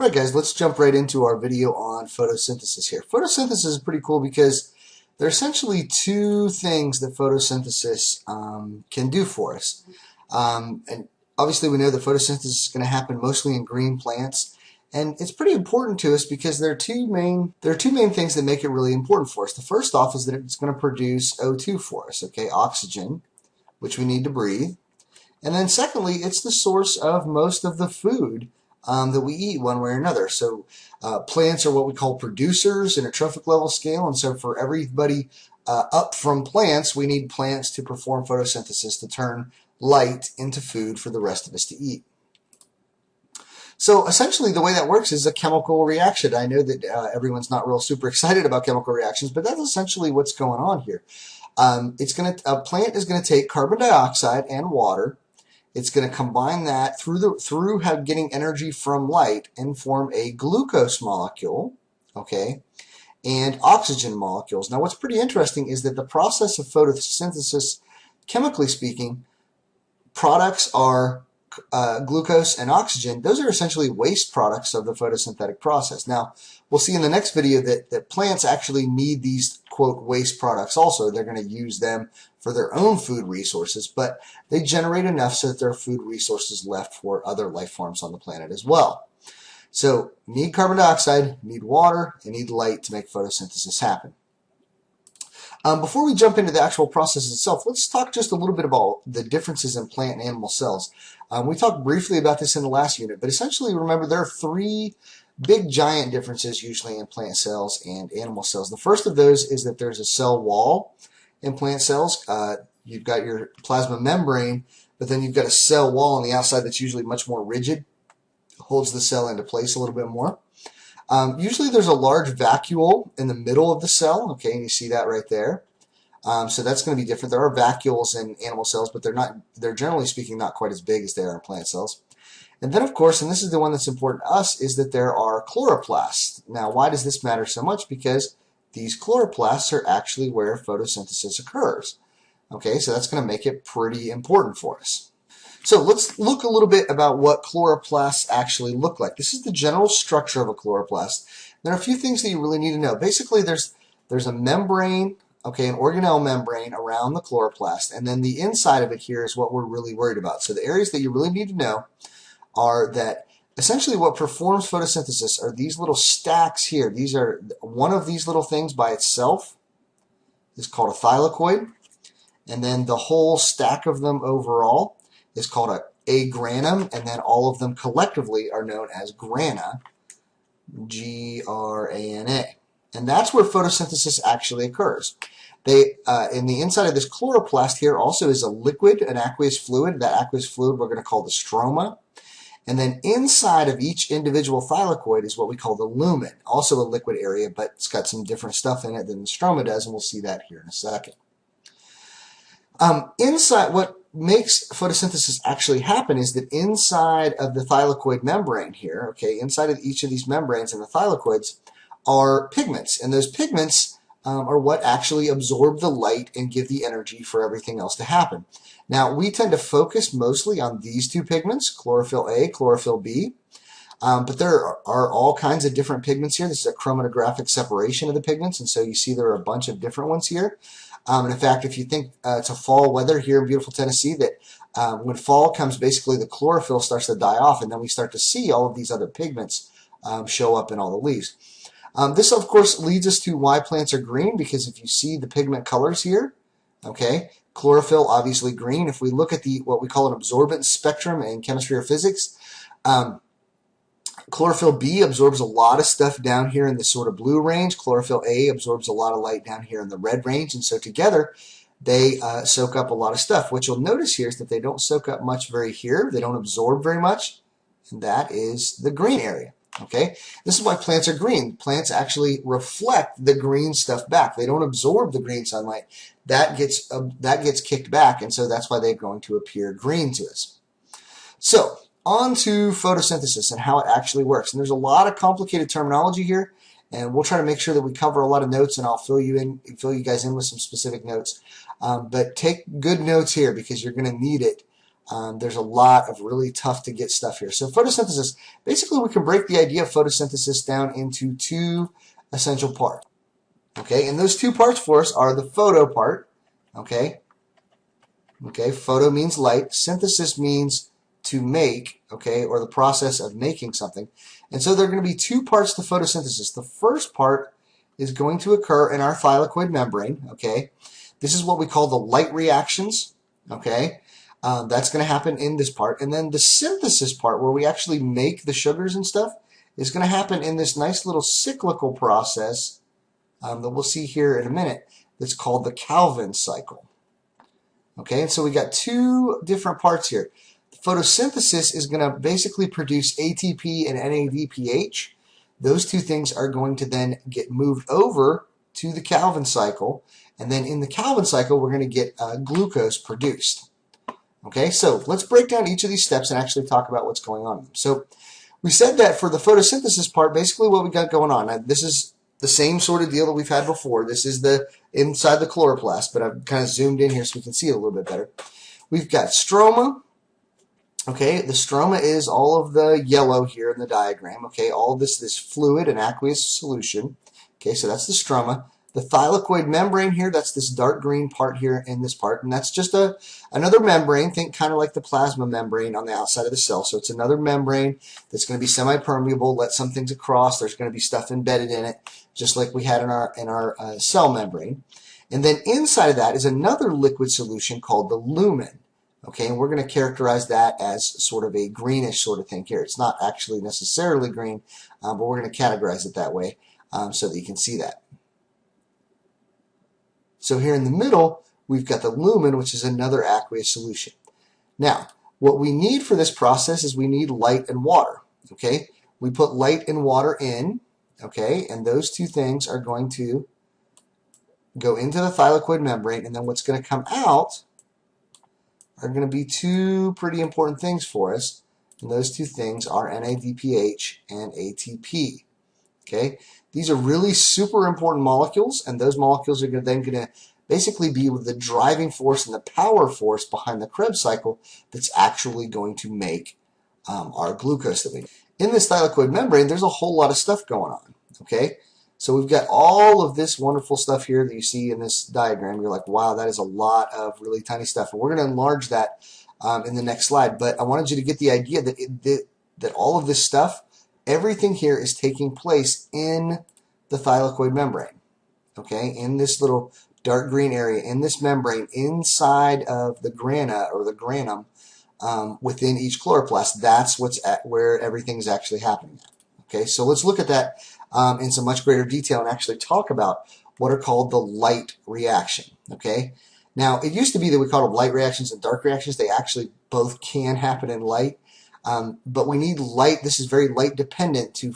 Alright guys, let's jump right into our video on photosynthesis here. Photosynthesis is pretty cool because there are essentially two things that photosynthesis can do for us. And obviously we know that photosynthesis is going to happen mostly in green plants, and it's pretty important to us because there are two main things that make it really important for us. The first off is that it's going to produce O2 for us, okay, oxygen, which we need to breathe. And then secondly, it's the source of most of the food that we eat one way or another. So plants are what we call producers in a trophic level scale, and so for everybody up from plants, we need plants to perform photosynthesis to turn light into food for the rest of us to eat. So essentially the way that works is a chemical reaction. I know that everyone's not real super excited about chemical reactions, but that's essentially what's going on here. A plant is going to take carbon dioxide and water. It's going to combine that through getting energy from light and form a glucose molecule, okay, and oxygen molecules. Now, what's pretty interesting is that the process of photosynthesis, chemically speaking, products are glucose and oxygen. Those are essentially waste products of the photosynthetic process. Now, we'll see in the next video that plants actually need these, quote, waste products also. They're going to use them for their own food resources, but they generate enough so that there are food resources left for other life forms on the planet as well. So, need carbon dioxide, need water, and need light to make photosynthesis happen. Before we jump into the actual process itself, let's talk just a little bit about the differences in plant and animal cells. We talked briefly about this in the last unit, but essentially remember there are three big giant differences usually in plant cells and animal cells. The first of those is that there's a cell wall in plant cells. You've got your plasma membrane, but then you've got a cell wall on the outside that's usually much more rigid, holds the cell into place a little bit more. Usually there's a large vacuole in the middle of the cell, okay, and you see that right there. So that's going to be different. There are vacuoles in animal cells, but they're generally speaking not quite as big as they are in plant cells. And then, of course, and this is the one that's important to us, is that there are chloroplasts. Now, why does this matter so much? Because these chloroplasts are actually where photosynthesis occurs. Okay, so that's going to make it pretty important for us. So let's look a little bit about what chloroplasts actually look like. This is the general structure of a chloroplast. There are a few things that you really need to know. Basically, there's a membrane, okay, an organelle membrane around the chloroplast, and then the inside of it here is what we're really worried about. So the areas that you really need to know are that essentially what performs photosynthesis are these little stacks here. These are one of these little things by itself is called a thylakoid, and then the whole stack of them overall is called a granum, and then all of them collectively are known as grana, G-R-A-N-A. And that's where photosynthesis actually occurs. In the inside of this chloroplast here also is a liquid, an aqueous fluid. That aqueous fluid we're going to call the stroma. And then inside of each individual thylakoid is what we call the lumen, also a liquid area, but it's got some different stuff in it than the stroma does, and we'll see that here in a second. Inside, what makes photosynthesis actually happen is that inside of the thylakoid membrane here, okay, inside of each of these membranes and the thylakoids are pigments, and those pigments are what actually absorb the light and give the energy for everything else to happen. Now, we tend to focus mostly on these two pigments, chlorophyll A, chlorophyll B, but there are all kinds of different pigments here. This is a chromatographic separation of the pigments, and so you see there are a bunch of different ones here. And in fact, if you think to fall weather here in beautiful Tennessee, that when fall comes, basically the chlorophyll starts to die off, and then we start to see all of these other pigments show up in all the leaves. This, of course, leads us to why plants are green, because if you see the pigment colors here, okay, chlorophyll obviously green. If we look at what we call an absorbance spectrum in chemistry or physics, chlorophyll B absorbs a lot of stuff down here in the sort of blue range. Chlorophyll A absorbs a lot of light down here in the red range, and so together they soak up a lot of stuff. What you'll notice here is that they don't soak up much very here. They don't absorb very much, and that is the green area. Okay, this is why plants are green. Plants actually reflect the green stuff back. They don't absorb the green sunlight. That gets kicked back, and so that's why they're going to appear green to us. So, on to photosynthesis and how it actually works. And there's a lot of complicated terminology here, and we'll try to make sure that we cover a lot of notes, and I'll fill you guys in with some specific notes. But take good notes here because you're going to need it There's a lot of really tough to get stuff here. So photosynthesis, basically we can break the idea of photosynthesis down into two essential parts. Okay, and those two parts for us are the photo part. Okay, photo means light. Synthesis means to make, okay, or the process of making something. And so there are going to be two parts to photosynthesis. The first part is going to occur in our thylakoid membrane. Okay, this is what we call the light reactions. Okay, that's going to happen in this part. And then the synthesis part, where we actually make the sugars and stuff, is going to happen in this nice little cyclical process that we'll see here in a minute, that's called the Calvin cycle. Okay, and so we got two different parts here. The photosynthesis is going to basically produce ATP and NADPH. Those two things are going to then get moved over to the Calvin cycle, and then in the Calvin cycle we're going to get glucose produced. Okay, so let's break down each of these steps and actually talk about what's going on. So we said that for the photosynthesis part, basically what we got going on, now, this is the same sort of deal that we've had before. This is the inside the chloroplast, but I've kind of zoomed in here so we can see it a little bit better. We've got stroma. Okay, the stroma is all of the yellow here in the diagram. Okay, all of this fluid and aqueous solution. Okay, so that's the stroma. The thylakoid membrane here, that's this dark green part here in this part, and that's just another membrane. Think kind of like the plasma membrane on the outside of the cell. So it's another membrane that's going to be semi-permeable, let some things across. There's going to be stuff embedded in it, just like we had in our cell membrane. And then inside of that is another liquid solution called the lumen. Okay, and we're going to characterize that as sort of a greenish sort of thing here. It's not actually necessarily green, but we're going to categorize it that way so that you can see that. So here in the middle, we've got the lumen, which is another aqueous solution. Now, what we need for this process is we need light and water. Okay, we put light and water in, okay, and those two things are going to go into the thylakoid membrane, and then what's going to come out are going to be two pretty important things for us, and those two things are NADPH and ATP. Okay, these are really super important molecules, and those molecules are then going to basically be the driving force and the power force behind the Krebs cycle that's actually going to make our glucose that we need. In this thylakoid membrane, there's a whole lot of stuff going on. Okay, so we've got all of this wonderful stuff here that you see in this diagram. You're like, wow, that is a lot of really tiny stuff, and we're going to enlarge that in the next slide. But I wanted you to get the idea that all of this stuff, everything here is taking place in the thylakoid membrane, okay, in this little dark green area, in this membrane, inside of the grana or the granum within each chloroplast. That's where everything's actually happening. Okay, so let's look at that in some much greater detail and actually talk about what are called the light reaction. Okay, now it used to be that we called them light reactions and dark reactions. They actually both can happen in light. But we need light. This is very light dependent to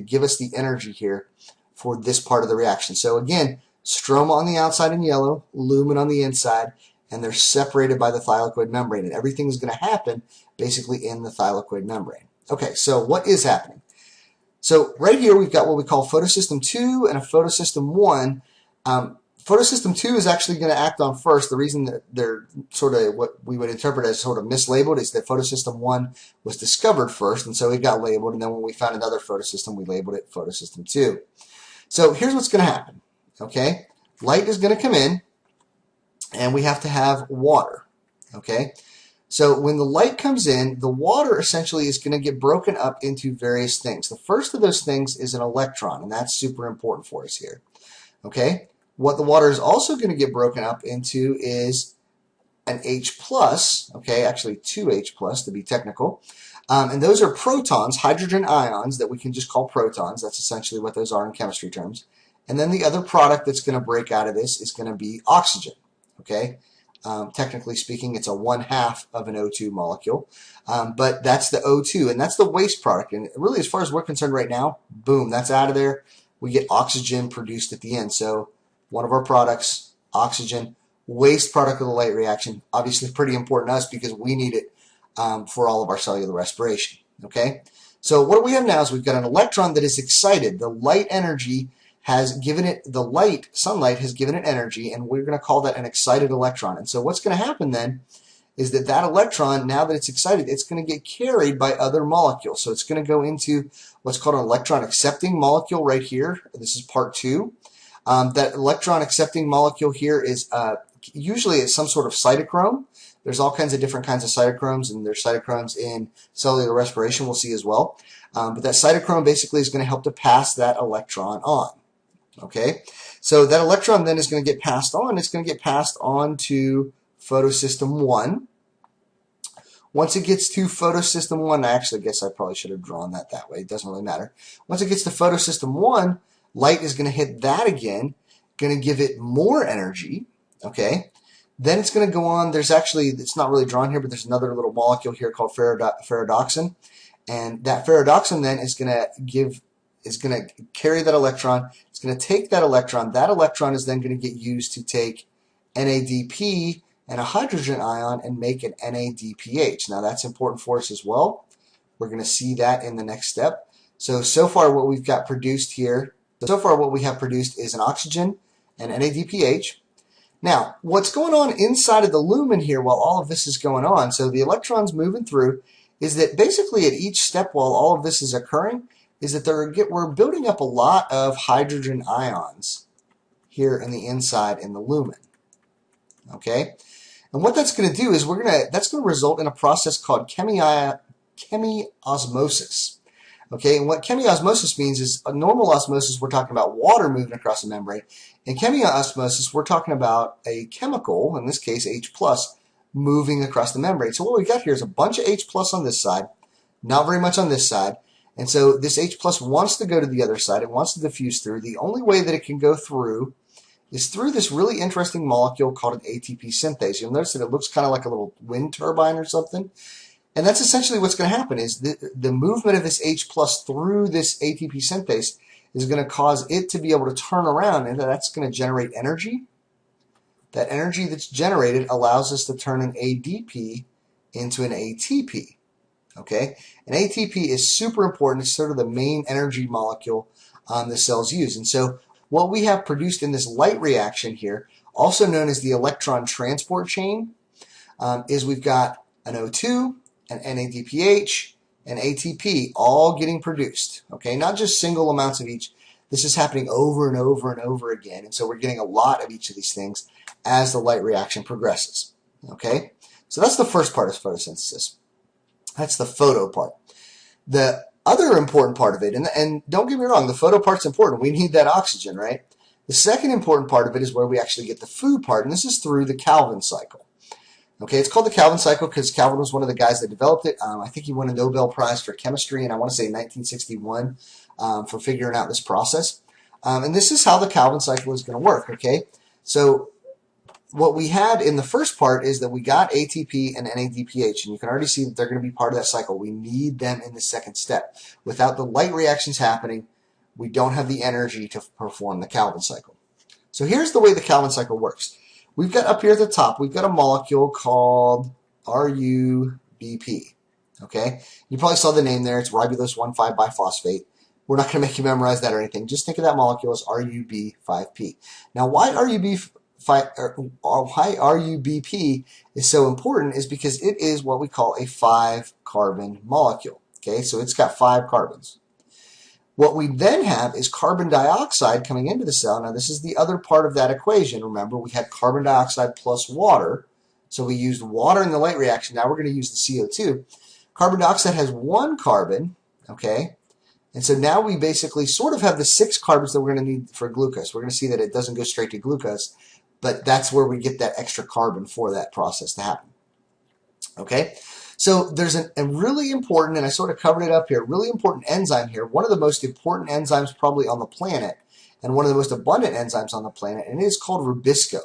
give us the energy here for this part of the reaction. So again, stroma on the outside in yellow, lumen on the inside, and they're separated by the thylakoid membrane. And everything is going to happen basically in the thylakoid membrane. Okay, so what is happening? So right here we've got what we call photosystem 2 and a photosystem 1. Photosystem 2 is actually going to act on first. The reason that they're sort of what we would interpret as sort of mislabeled is that photosystem 1 was discovered first, and so it got labeled, and then when we found another photosystem, we labeled it photosystem 2. So here's what's going to happen. Okay, light is going to come in, and we have to have water. Okay, so when the light comes in, the water essentially is going to get broken up into various things. The first of those things is an electron, and that's super important for us here. Okay. What the water is also going to get broken up into is an H+, okay, actually 2H+ to be technical, and those are protons, hydrogen ions that we can just call protons. That's essentially what those are in chemistry terms. And then the other product that's going to break out of this is going to be oxygen, okay. Technically speaking, it's a 1/2 of an O2 molecule, but that's the O2, and that's the waste product. And really, as far as we're concerned right now, boom, that's out of there. We get oxygen produced at the end. So one of our products, oxygen, waste product of the light reaction, obviously pretty important to us because we need it for all of our cellular respiration. Okay, so what we have now is we've got an electron that is excited. The light energy has given it, sunlight has given it energy, and we're going to call that an excited electron. And so what's going to happen then is that that electron, now that it's excited, it's going to get carried by other molecules. So it's going to go into what's called an electron accepting molecule right here. This is part 2. That electron accepting molecule here is usually it's some sort of cytochrome. There's all kinds of different kinds of cytochromes, and there's cytochromes in cellular respiration we'll see as well. But that cytochrome basically is going to help to pass that electron on. Okay, so that electron then is going to get passed on. It's going to get passed on to photosystem 1. Once it gets to photosystem 1, I actually guess I probably should have drawn that way. It doesn't really matter. Once it gets to photosystem 1, light is going to hit that again, going to give it more energy. Okay, then it's going to go on. There's actually, it's not really drawn here, but there's another little molecule here called Ferredoxin, and that Ferredoxin then is going to carry that electron. It's going to take that electron. That electron is then going to get used to take NADP and a hydrogen ion and make an NADPH. Now that's important for us as well. We're going to see that in the next step. So far what we've got produced here, what we have produced is an oxygen and NADPH. Now, what's going on inside of the lumen here while all of this is going on, so the electrons moving through, is that basically at each step while all of this is occurring, is that we're building up a lot of hydrogen ions here in the inside in the lumen. Okay? And what that's going to do is that's going to result in a process called chemiosmosis. Okay, and what chemiosmosis means is a normal osmosis, we're talking about water moving across the membrane. In chemiosmosis, we're talking about a chemical, in this case H+, moving across the membrane. So what we got here is a bunch of H+ on this side, not very much on this side. And so this H+ wants to go to the other side. It wants to diffuse through. The only way that it can go through is through this really interesting molecule called an ATP synthase. You'll notice that it looks kind of like a little wind turbine or something. And that's essentially what's going to happen is the movement of this H+ through this ATP synthase is going to cause it to be able to turn around, and that's going to generate energy. That energy that's generated allows us to turn an ADP into an ATP. Okay? An ATP is super important. It's sort of the main energy molecule the cells use. And so what we have produced in this light reaction here, also known as the electron transport chain, is we've got an O2, an NADPH, and ATP all getting produced. Okay, not just single amounts of each. This is happening over and over and over again, and so we're getting a lot of each of these things as the light reaction progresses. Okay, so that's the first part of photosynthesis. That's the photo part. The other important part of it, and don't get me wrong, the photo part's important. We need that oxygen, right? The second important part of it is where we actually get the food part, and this is through the Calvin cycle. Okay, it's called the Calvin cycle because Calvin was one of the guys that developed it. I think he won a Nobel Prize for chemistry, and I want to say 1961 for figuring out this process. And this is how the Calvin cycle is going to work. Okay, so what we had in the first part is that we got ATP and NADPH, and you can already see that they're going to be part of that cycle. We need them in the second step. Without the light reactions happening, we don't have the energy to perform the Calvin cycle. So here's the way the Calvin cycle works. We've got up here at the top, we've got a molecule called RUBP. Okay, you probably saw the name there. It's ribulose 1,5-biphosphate. We're not going to make you memorize that or anything. Just think of that molecule as RUB5P. Now, why RUBP is so important is because it is what we call a 5-carbon molecule. Okay, so it's got 5 carbons. What we then have is carbon dioxide coming into the cell. Now, this is the other part of that equation. Remember, we had carbon dioxide plus water. So we used water in the light reaction. Now we're going to use the CO2. Carbon dioxide has 1 carbon, okay? And so now we basically sort of have the 6 carbons that we're going to need for glucose. We're going to see that it doesn't go straight to glucose, but that's where we get that extra carbon for that process to happen. Okay? So there's a really important, and I sort of covered it up here, really important enzyme here, one of the most important enzymes probably on the planet, and one of the most abundant enzymes on the planet, and it is called Rubisco.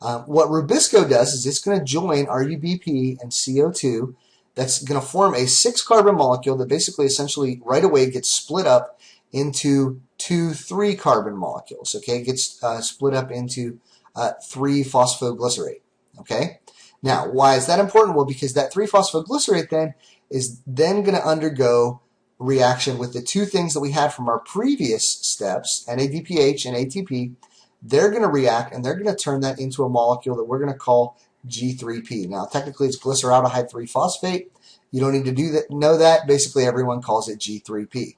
What Rubisco does is it's going to join RUBP and CO2. That's going to form a 6-carbon molecule that basically essentially right away gets split up into 2 3-carbon molecules. Okay, it gets split up into 3-phosphoglycerate. Okay. Now, why is that important? Well, because that 3-phosphoglycerate then is then going to undergo reaction with the 2 things that we had from our previous steps, NADPH and ATP. They're going to react, and they're going to turn that into a molecule that we're going to call G3P. Now, technically, it's glyceraldehyde 3-phosphate. You don't need to know that. Basically, everyone calls it G3P.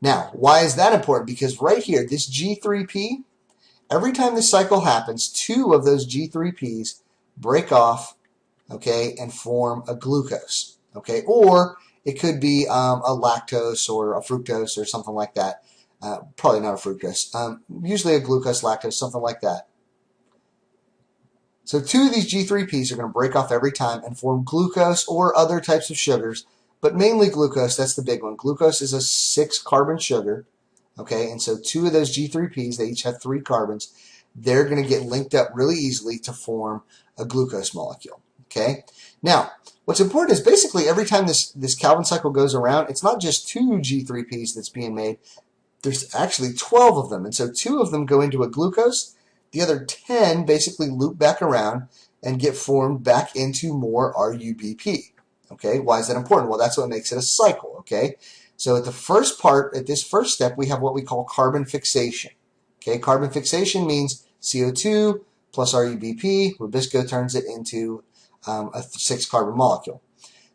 Now, why is that important? Because right here, this G3P, every time this cycle happens, 2 of those G3Ps break off, okay, and form a glucose, okay? Or it could be a lactose or a fructose or something like that. Probably not a fructose. Usually a glucose, lactose, something like that. So 2 of these G3Ps are going to break off every time and form glucose or other types of sugars, but mainly glucose. That's the big one. Glucose is a 6-carbon sugar, okay? And so 2 of those G3Ps, they each have 3 carbons. They're going to get linked up really easily to form a glucose molecule, okay? Now, what's important is basically every time this Calvin cycle goes around, it's not just 2 G3Ps that's being made. There's actually 12 of them, and so 2 of them go into a glucose. The other 10 basically loop back around and get formed back into more RUBP. Okay, why is that important? Well, that's what makes it a cycle. Okay, so at the first part, at this first step, we have what we call carbon fixation. Okay, carbon fixation means CO2 plus RUBP. Rubisco turns it into a 6-carbon molecule.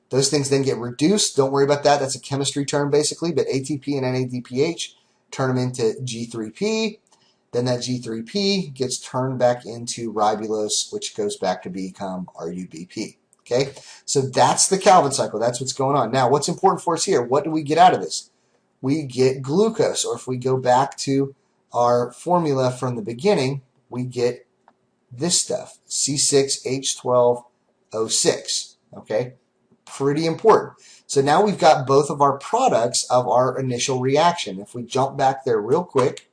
Those things then get reduced. Don't worry about that. That's a chemistry term basically, but ATP and NADPH turn them into G3P. Then that G3P gets turned back into ribulose, which goes back to become RUBP. Okay, so that's the Calvin cycle. That's what's going on. Now, what's important for us here? What do we get out of this? We get glucose, or if we go back to our formula from the beginning, we get this stuff, C6H12O6. Okay, pretty important. So now we've got both of our products of our initial reaction. If we jump back there real quick,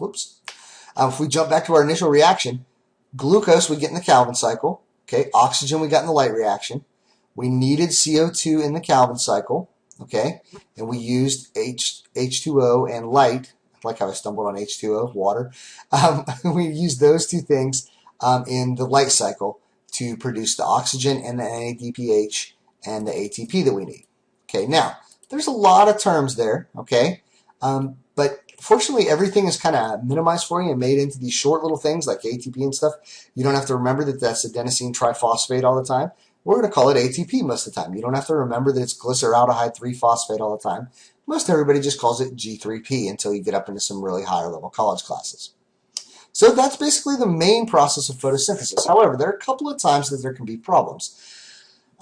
if we jump back to our initial reaction, glucose we get in the Calvin cycle, okay, oxygen we got in the light reaction, we needed CO2 in the Calvin cycle, okay, and we used H2O and light, like how I stumbled on H2O, water, we used those 2 things in the light cycle to produce the oxygen and the NADPH and the ATP that we need. Okay, now, there's a lot of terms there, okay, but fortunately, everything is kind of minimized for you and made into these short little things like ATP and stuff. You don't have to remember that that's adenosine triphosphate all the time. We're going to call it ATP most of the time. You don't have to remember that it's glyceraldehyde 3-phosphate all the time. Most everybody just calls it G3P until you get up into some really higher level college classes. So that's basically the main process of photosynthesis. However, there are a couple of times that there can be problems.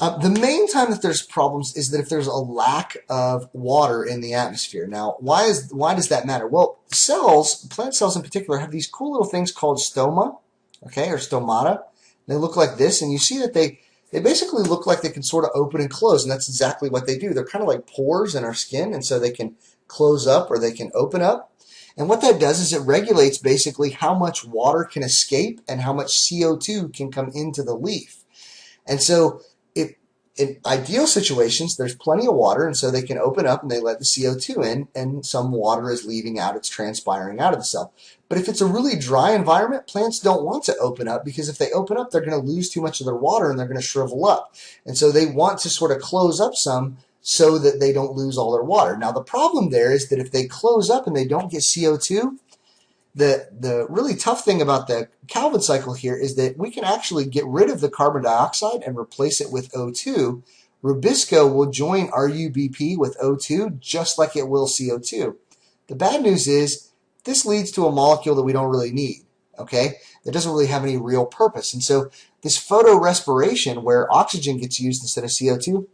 The main time that there's problems is that if there's a lack of water in the atmosphere. Now, why does that matter? Well, cells, plant cells in particular, have these cool little things called stoma, okay, or stomata. They look like this, and you see that they basically look like they can sort of open and close, and that's exactly what they do. They're kind of like pores in our skin, and so they can close up or they can open up. And what that does is it regulates basically how much water can escape and how much CO2 can come into the leaf. And so in ideal situations, there's plenty of water, and so they can open up and they let the CO2 in, and some water is leaving out, it's transpiring out of the cell. But if it's a really dry environment, plants don't want to open up, because if they open up, they're going to lose too much of their water and they're going to shrivel up. And so they want to sort of close up some so that they don't lose all their water. Now, the problem there is that if they close up and they don't get CO2, the really tough thing about the Calvin cycle here is that we can actually get rid of the carbon dioxide and replace it with O2. Rubisco will join RUBP with O2 just like it will CO2. The bad news is this leads to a molecule that we don't really need, okay? That doesn't really have any real purpose. And so this photorespiration, where oxygen gets used instead of CO2,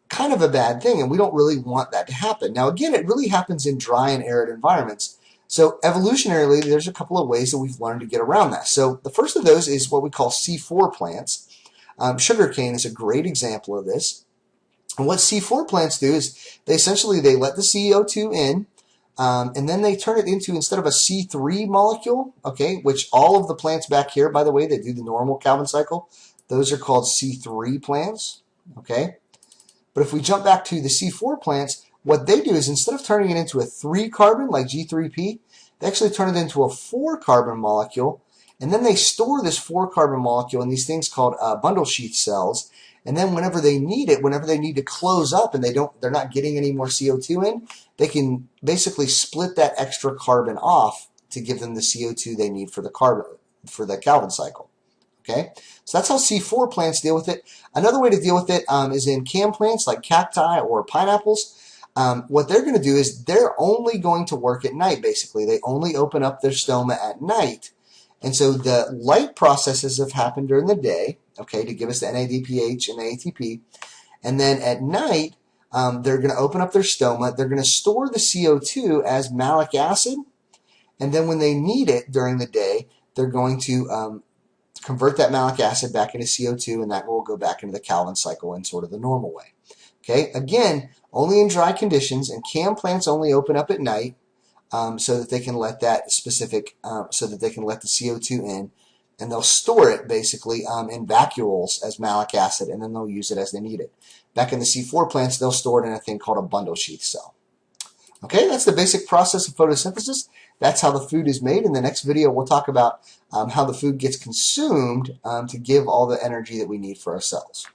kind of a bad thing, and we don't really want that to happen. Now, again, it really happens in dry and arid environments. So evolutionarily, there's a couple of ways that we've learned to get around that. So the first of those is what we call C4 plants. Sugarcane is a great example of this. And what C4 plants do is they let the CO2 in, and then they turn it into, instead of a C3 molecule, okay, which all of the plants back here, by the way, that do the normal Calvin cycle, those are called C3 plants, okay? But if we jump back to the C4 plants, what they do is instead of turning it into a 3-carbon like G3P, they actually turn it into a 4-carbon molecule, and then they store this 4-carbon molecule in these things called bundle sheath cells. And then whenever they need it, whenever they need to close up and they're not getting any more CO2 in, they can basically split that extra carbon off to give them the CO2 they need for the carbon, Calvin cycle. Okay, so that's how C4 plants deal with it. Another way to deal with it is in cam plants like cacti or pineapples. What they're going to do is they're only going to work at night, basically. They only open up their stoma at night. And so the light processes have happened during the day, okay, to give us the NADPH and the ATP. And then at night, they're going to open up their stoma. They're going to store the CO2 as malic acid. And then when they need it during the day, they're going to convert that malic acid back into CO2, and that will go back into the Calvin cycle in sort of the normal way. Okay, again, only in dry conditions, and cam plants only open up at night so that they can let that so that they can let the CO2 in, and they'll store it basically in vacuoles as malic acid, and then they'll use it as they need it. Back in the C4 plants, they'll store it in a thing called a bundle sheath cell. Okay, that's the basic process of photosynthesis. That's how the food is made. In the next video, we'll talk about how the food gets consumed to give all the energy that we need for our cells.